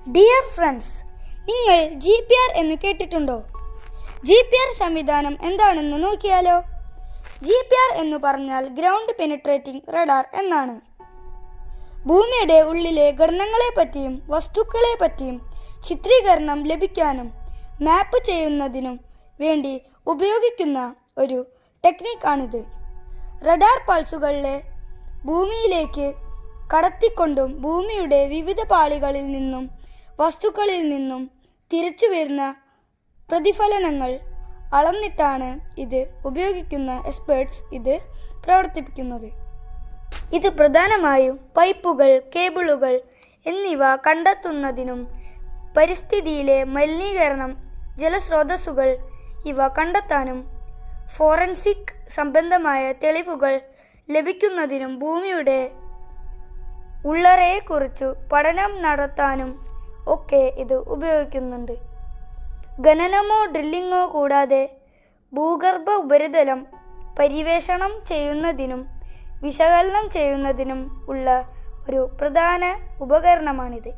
Dear friends, നിങ്ങൾ GPS എന്ന് കേട്ടിട്ടുണ്ടോ? GPS സംവിധാനം എന്താണെന്ന് നോക്കിയാലോ. GPS എന്ന് പറഞ്ഞാൽ ഗ്രൗണ്ട് പെനിട്രേറ്റിംഗ് റഡാർ എന്നാണ്. ഭൂമിയുടെ ഉള്ളിലെ ഘടനകളെപ്പറ്റിയും വസ്തുക്കളെപ്പറ്റിയും ചിത്രീകരണം ലഭിക്കാനും മാപ്പ് ചെയ്യുന്നതിനും വേണ്ടി ഉപയോഗിക്കുന്ന ഒരു ടെക്നിക്കാണിത്. റഡാർ പൾസുകളെ ഭൂമിയിലേക്ക് കടത്തിക്കൊണ്ടും ഭൂമിയുടെ വിവിധ പാളികളിൽ നിന്നും വസ്തുക്കളിൽ നിന്നും തിരിച്ചു വരുന്ന പ്രതിഫലനങ്ങൾ അളന്നിട്ടാണ് ഇത് ഉപയോഗിക്കുന്ന എക്സ്പേർട്സ് ഇത് പ്രവർത്തിപ്പിക്കുന്നത്. ഇത് പ്രധാനമായും പൈപ്പുകൾ, കേബിളുകൾ എന്നിവ കണ്ടെത്തുന്നതിനും പരിസ്ഥിതിയിലെ മലിനീകരണം, ജലസ്രോതസ്സുകൾ ഇവ കണ്ടെത്താനും ഫോറൻസിക് സംബന്ധമായ തെളിവുകൾ ലഭിക്കുന്നതിനും ഭൂമിയുടെ ഉള്ളറയെക്കുറിച്ചു പഠനം നടത്താനും ഒക്കെ ഇത് ഉപയോഗിക്കുന്നുണ്ട്. ഖനനമോ ഡ്രില്ലിങ്ങോ കൂടാതെ ഭൂഗർഭ ഉപരിതലം പര്യവേഷണം ചെയ്യുന്നതിനും വിശകലനം ചെയ്യുന്നതിനും ഉള്ള ഒരു പ്രധാന ഉപകരണമാണിത്.